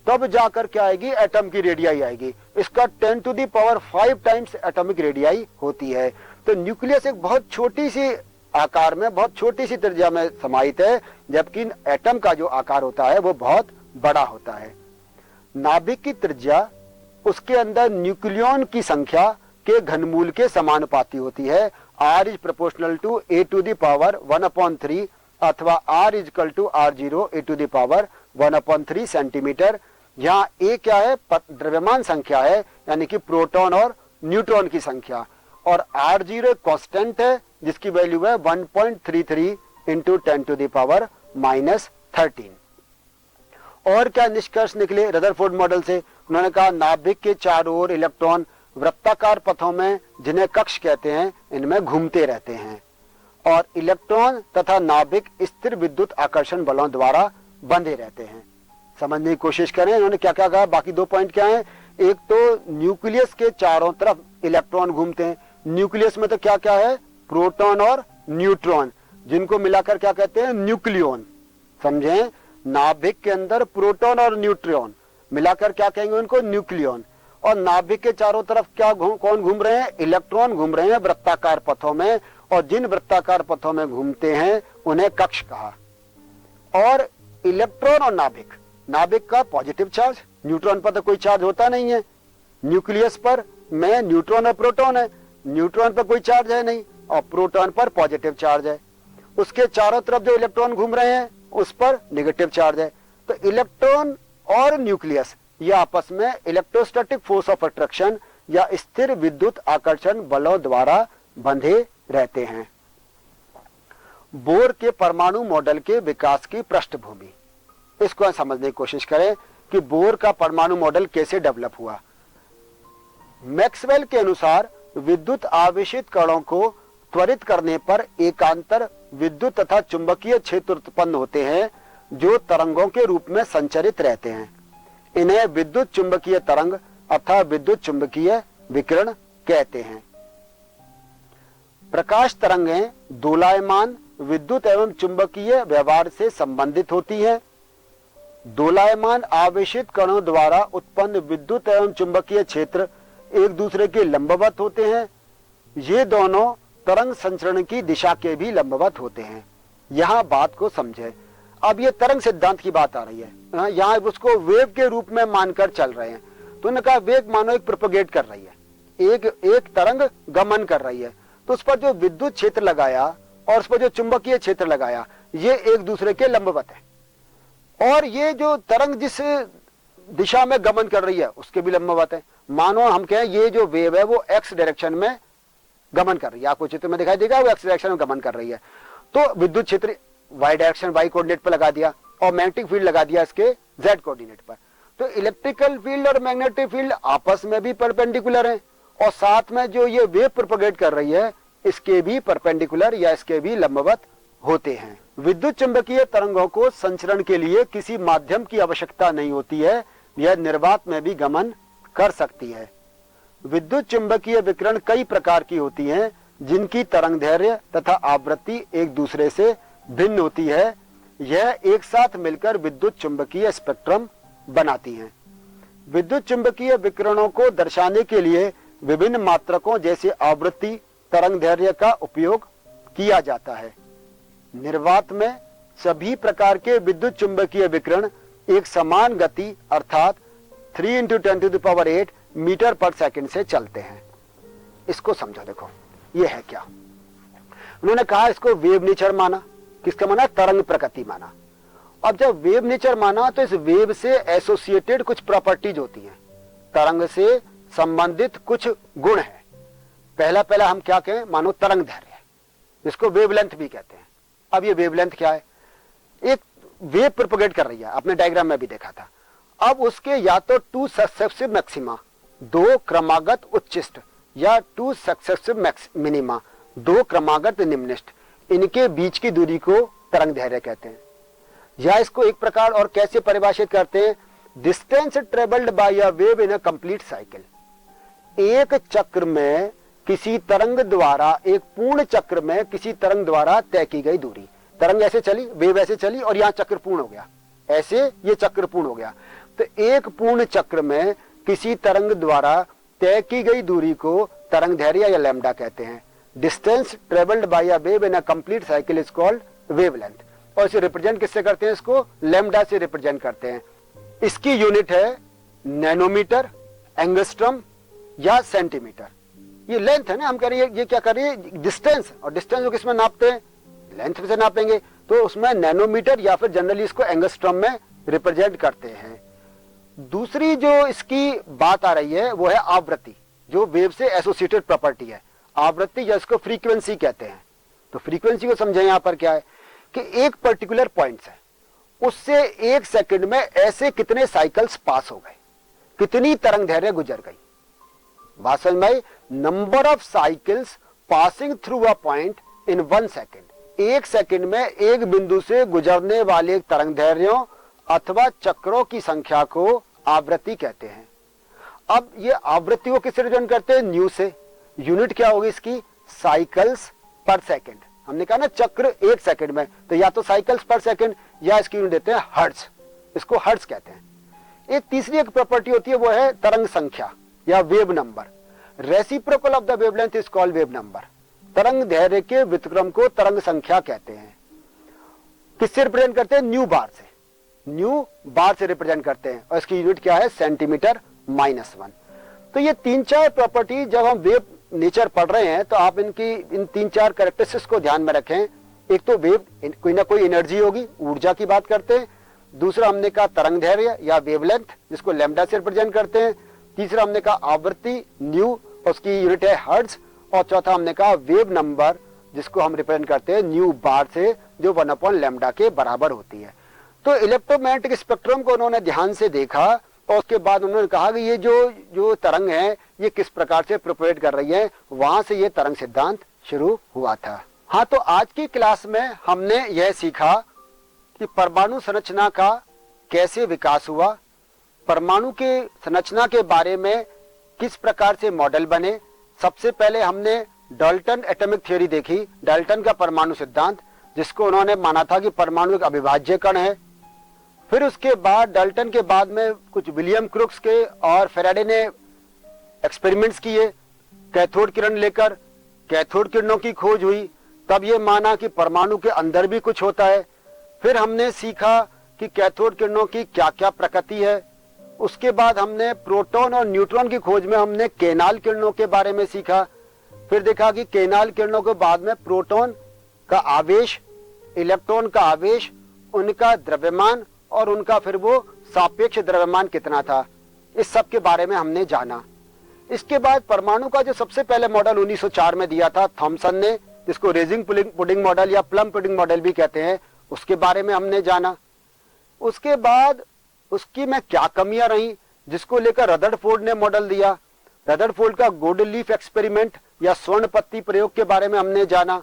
तब जाकर क्या आएगी, एटम की रेडियाई आएगी। इसका 10⁵ टाइम्स एटॉमिक रेडियाई होती है। तो न्यूक्लियस एक बहुत छोटी सी आकार में बहुत छोटी सी त्रिज्या में समाहित है, जबकि एटम का जो आकार होता है वो बहुत बड़ा होता है। नाभिक की त्रिज्या उसके अंदर न्यूक्लियॉन की संख्या के घनमूल के समानुपाती होती है। r is proportional to a to the power 1/3 अथवा r is equal to r0 a to the power 1/3 centimetre. यहाँ a क्या है? द्रव्यमान संख्या है, यानी कि प्रोटॉन और न्यूट्रॉन की संख्या, और r0 एक कांस्टेंट है जिसकी वैल्यू है 1.33 इंटू 10 टू द पावर -13। और क्या निष्कर्ष निकले रदरफोर्ड मॉडल से? उन्होंने कहा नाभिक के चारों ओर इलेक्ट्रॉन वृत्ताकार पथों में, जिन्हें कक्ष कहते हैं, इनमें घूमते रहते हैं, और इलेक्ट्रॉन तथा नाभिक स्थिर विद्युत आकर्षण बलों द्वारा बंधे रहते हैं। समझने की कोशिश करें इन्होंने क्या क्या कहा। बाकी 2 पॉइंट क्या हैं? एक तो न्यूक्लियस के चारों तरफ इलेक्ट्रॉन घूमते हैं। न्यूक्लियस में तो क्या क्या है? प्रोटॉन और न्यूट्रॉन, जिनको मिलाकर क्या कहते हैं? न्यूक्लियॉन। समझें, नाभिक के अंदर प्रोटॉन और न्यूट्रॉन मिलाकर क्या कहेंगे? उनको न्यूक्लियॉन। और नाभिक के चारों तरफ क्या कौन घूम रहे हैं? इलेक्ट्रॉन घूम रहे हैं वृत्ताकार पथों में, और जिन वृत्ताकार पथों में घूमते हैं उन्हें कक्ष कहा। और इलेक्ट्रॉन और नाभिक का पॉजिटिव चार्ज, न्यूट्रॉन पर तो कोई चार्ज होता नहीं है। न्यूक्लियस पर में न्यूट्रॉन और प्रोटॉन है, न्यूट्रॉन पर कोई चार्ज है नहीं, और प्रोटॉन पर पॉजिटिव चार्ज है। उसके चारों तरफ जो इलेक्ट्रॉन घूम रहे हैं उस पर नेगेटिव चार्ज है। तो इलेक्ट्रॉन और न्यूक्लियस ये आपस में इलेक्ट्रोस्टैटिक फोर्स ऑफ अट्रैक्शन या स्थिर विद्युत आकर्षण बलों द्वारा बंधे रहते हैं। बोर के परमाणु मॉडल के विकास की पृष्ठभूमि, इसको समझने की कोशिश करें कि बोर का परमाणु मॉडल कैसे डेवलप हुआ। मैक्सवेल के अनुसार विद्युत आवेशित कणों को त्वरित करने पर एकांतर विद्युत तथा चुंबकीय क्षेत्र उत्पन्न होते हैं, जो तरंगों के रूप में संचरित रहते हैं। इन्हें विद्युत चुंबकीय तरंग अथवा विद्युत चुंबकीय विकिरण कहते हैं। प्रकाश तरंगें दोलायमान विद्युत एवं चुंबकीय व्यवहार से संबंधित होती हैं। दोलायमान आवेशित कणों द्वारा उत्पन्न विद्युत एवं चुंबकीय क्षेत्र एक दूसरे के लंबवत होते हैं। ये दोनों तरंग संचरण की दिशा के भी लंबवत होते हैं। यहां बात को समझे। अब ये तरंग सिद्धांत की बात आ रही है, यहाँ उसको वेव के रूप में मानकर चल रहे हैं। तो उन्होंने कहा वेग मानो एक प्रोपोगेट कर रही है, एक तरंग गमन कर रही है, तो उस पर जो विद्युत क्षेत्र लगाया और उस पर जो चुंबकीय क्षेत्र लगाया, ये एक दूसरे के लंबवत है। और ये जो तरंग जिस दिशा में गमन कर रही है उसके भी लंबवत है। मानो हम कहें ये जो वेव है वो एक्स डायरेक्शन में गमन कर रही है, आपको चित्र में दिखाई देगा, वो एक्स डायरेक्शन में गमन कर रही है। तो विद्युत क्षेत्र वाई डायरेक्शन वाई कोऑर्डिनेट पर लगा दिया और मैग्नेटिक फील्ड लगा दिया इसके जेड कोऑर्डिनेट पर। तो इलेक्ट्रिकल फील्ड और मैग्नेटिक फील्ड आपस में भी परपेंडिकुलर हैं, और साथ में जो ये वेव प्रोपोगेट कर रही है इसके भी परपेंडिकुलर या इसके भी लंबवत होते हैं। विद्युत चुंबकीय तरंगों को संचरण के लिए किसी माध्यम की आवश्यकता नहीं होती है, यह निर्वात में भी गमन कर सकती है। विद्युत चुंबकीय विकिरण कई प्रकार की होती हैं, जिनकी तरंगदैर्घ्य तथा आवृत्ति एक दूसरे से भिन्न होती है। यह एक साथ मिलकर विद्युत चुंबकीय स्पेक्ट्रम बनाती हैं। विद्युत चुंबकीय विकिरणों को दर्शाने के लिए विभिन्न मात्रकों जैसे आवृत्ति, तरंगदैर्घ्य का उपयोग किया जाता है। निर्वात में सभी प्रकार के विद्युत चुंबकीय विकिरण एक समान गति अर्थात 3 × 10⁸ मीटर पर सेकंड से चलते हैं। इसको समझो, देखो ये है क्या। उन्होंने कहा इसको वेव नेचर माना। किसका माना? तरंग प्रकृति माना। अब जब वेव नेचर माना तो इस वेव से एसोसिएटेड कुछ प्रॉपर्टीज होती हैं, तरंग से संबंधित कुछ गुण है। पहला हम क्या कहें? मानो तरंग दैर्घ्य, जिसको वेवलेंथ भी कहते हैं। अब ये वेवलेंथ क्या है? एक वेव प्रोपोगेट कर रही है, आपने डायग्राम में भी देखा था। अब उसके या तो 2 सक्सेसिव मैक्सिमा, 2 क्रमागत उच्चिष्ट, या 2 सक्सेसिव मिनिमा, 2 क्रमागत निम्निष्ट, इनके बीच की दूरी को तरंग दैर्घ्य कहते हैं। या इसको एक प्रकार और कैसे परिभाषित करते हैं? Distance travelled by a wave in a complete cycle. एक चक्र में किसी तरंग द्वारा, एक पूर्ण चक्र में किसी तरंग द्वारा तय की गई दूरी। तरंग ऐसे चली, वेव ऐसे चली और यहां चक्र पूर्ण हो गया, ऐसे ये चक्र पूर्ण हो गया। तो एक पूर्ण चक्र में किसी तरंग द्वारा तय की गई दूरी को तरंग दैर्घ्य या लैम्डा कहते हैं। Distance travelled by a wave in a complete cycle is called wavelength. और इसे रिप्रेजेंट किससे करते हैं? इसको लैम्डा से रिप्रेजेंट करते हैं। इसकी यूनिट है नैनोमीटर, एंगस्ट्रम या सेंटीमीटर। ये लेंथ है ना, हम कह रहे हैं ये क्या कर रही है? डिस्टेंस। और डिस्टेंस को किसमें नापते हैं? लेंथ से नापेंगे, तो उसमें नैनोमीटर या फिर जनरली इसको एंगस्ट्रम में रिप्रेजेंट करते हैं। दूसरी जो इसकी बात आ रही है वो है आवृत्ति, जो वेव से एसोसिएटेड प्रॉपर्टी है। आवृत्ति या इसको फ्रीक्वेंसी कहते हैं। तो फ्रीक्वेंसी को समझें, यहां पर क्या है कि एक पर्टिकुलर पॉइंट है, उससे 1 सेकंड में ऐसे कितने साइकिल्स पास हो गए, कितनी तरंग दैर्घ्य गुजर गई। बात समझ में आई? Number of cycles passing through a point in 1 second. 1 second में एक बिंदु से गुजरने वाले तरंग दैर्घ्यों अथवा चक्रों की संख्या को आवृत्ति कहते हैं। अब ये आवृत्ति को किससे रिप्रेजेंट करते हैं? न्यू से। यूनिट क्या होगी इसकी? साइकिल्स पर सेकंड। हमने कहा ना चक्र 1 सेकंड में, तो या तो साइकिल्स पर सेकंड या इसकी यूनिट देते हैं हर्ट्ज। इसको हर्ट्ज कहते हैं। एक तीसरी एक प्रॉपर्टी होती है, वो है तरंग संख्या या wave number. Reciprocal of the wavelength is called wave number. तरंग दैर्घ्य के व्युत्क्रम को तरंग संख्या कहते हैं। किससे रिप्रेजेंट करते हैं? न्यू बार से। न्यू बार से रिप्रेजेंट करते हैं और इसकी यूनिट क्या है? सेंटीमीटर -1। तो ये 3-4 प्रॉपर्टी जब हम वेव नेचर पढ़ रहे हैं तो आप इनकी इन 3-4 कैरेक्टरिस्टिक्स को ध्यान में रखें। एक तो वेव कोई ना कोई एनर्जी होगी, ऊर्जा की बात करते हैं। दूसरा हमने कहा तरंग दैर्घ्य या वेवलेंथ, जिसको लैम्डा से रिप्रेजेंट करते हैं। तीसरा हमने कहा आवृत्ति न्यू, उसकी यूनिट है हर्ट्ज। और चौथा हमने कहा वेव नंबर, जिसको हम रिप्रेजेंट करते हैं न्यू बार से, जो 1/λ के बराबर होती है। तो इलेक्ट्रोमैग्नेटिक स्पेक्ट्रम को उन्होंने ध्यान से देखा और उसके बाद उन्होंने कहा कि ये जो तरंग है ये किस प्रकार से प्रोपेगेट कर रही है। वहां से ये तरंग सिद्धांत शुरू हुआ था। हाँ, तो आज की क्लास में हमने यह सीखा कि परमाणु संरचना का कैसे विकास हुआ, परमाणु के संरचना के बारे में किस प्रकार से मॉडल बने। सबसे पहले हमने डाल्टन एटॉमिक थ्योरी देखी, डाल्टन का परमाणु सिद्धांत, जिसको उन्होंने माना था कि परमाणु एक अविभाज्य कण है। फिर उसके बाद डाल्टन के बाद में कुछ विलियम क्रुक्स के और फेराडे ने एक्सपेरिमेंट्स किए, कैथोड किरण लेकर कैथोड किरणों की खोज हुई। तब ये माना कि परमाणु के अंदर भी कुछ होता है। फिर हमने सीखा कि कैथोड किरणों की क्या क्या प्रकृति है। उसके बाद हमने प्रोटॉन और न्यूट्रॉन की खोज में हमने केनाल किरणों के बारे में सीखा। फिर देखा कि केनाल किरणों के बाद में प्रोटॉन का आवेश, इलेक्ट्रॉन का आवेश, उनका द्रव्यमान और उनका फिर वो सापेक्ष द्रव्यमान कितना था, इस सब के बारे में हमने जाना। इसके बाद परमाणु का जो सबसे पहले मॉडल 1904 में दिया था थॉमसन ने, जिसको रेजिंग पुडिंग मॉडल या प्लम पुडिंग मॉडल भी कहते हैं, उसके बारे में हमने जाना। उसके बाद उसकी में क्या कमियां रही, जिसको लेकर रदरफोर्ड ने मॉडल दिया। रदरफोर्ड का गोल्डन लीफ एक्सपेरिमेंट या स्वर्ण पत्ती प्रयोग के बारे में हमने जाना।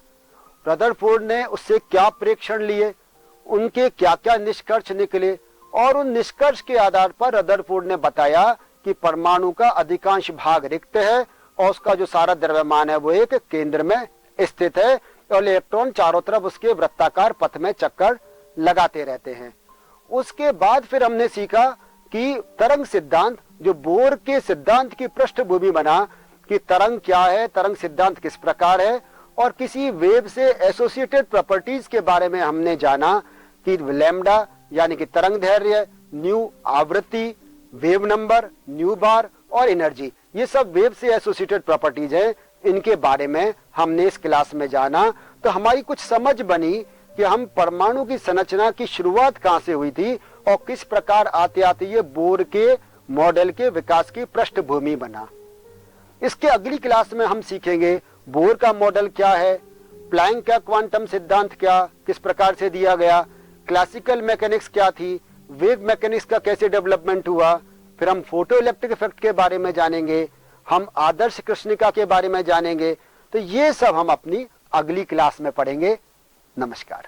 रदरफोर्ड ने उससे क्या प्रेक्षण लिए, उनके क्या क्या निष्कर्ष निकले, और उन निष्कर्ष के आधार पर रदरफोर्ड ने बताया कि परमाणु का अधिकांश भाग रिक्त है और उसका जो सारा द्रव्यमान है वो एक केंद्र में स्थित है और इलेक्ट्रॉन चारों तरफ उसके वृत्ताकार पथ में चक्कर लगाते रहते हैं। उसके बाद फिर हमने सीखा कि तरंग सिद्धांत, जो बोर के सिद्धांत की पृष्ठभूमि बना कि तरंग क्या है, तरंग सिद्धांत किस प्रकार है, और किसी वेव से एसोसिएटेड प्रॉपर्टीज के बारे में हमने जाना कि लैम्डा यानी कि तरंग दैर्घ्य, न्यू आवृत्ति, वेव नंबर, न्यू बार और एनर्जी, ये सब वेव से एसोसिएटेड प्रॉपर्टीज हैं। इनके बारे में हमने इस क्लास में जाना। तो हमारी कुछ समझ बनी कि हम परमाणु की संरचना की शुरुआत कहां से हुई थी और किस प्रकार आते आते ये बोर के मॉडल के विकास की पृष्ठभूमि बना। इसके अगली क्लास में हम सीखेंगे बोर का मॉडल क्या है, प्लैंक का क्वांटम सिद्धांत क्या किस प्रकार से दिया गया, क्लासिकल मैकेनिक्स क्या थी, वेव मैकेनिक्स का कैसे डेवलपमेंट हुआ। फिर हम फोटो इलेक्ट्रिक इफेक्ट के बारे में जानेंगे, हम आदर्श कृष्णिका के बारे में जानेंगे। तो ये सब हम अपनी अगली क्लास में पढ़ेंगे। नमस्कार।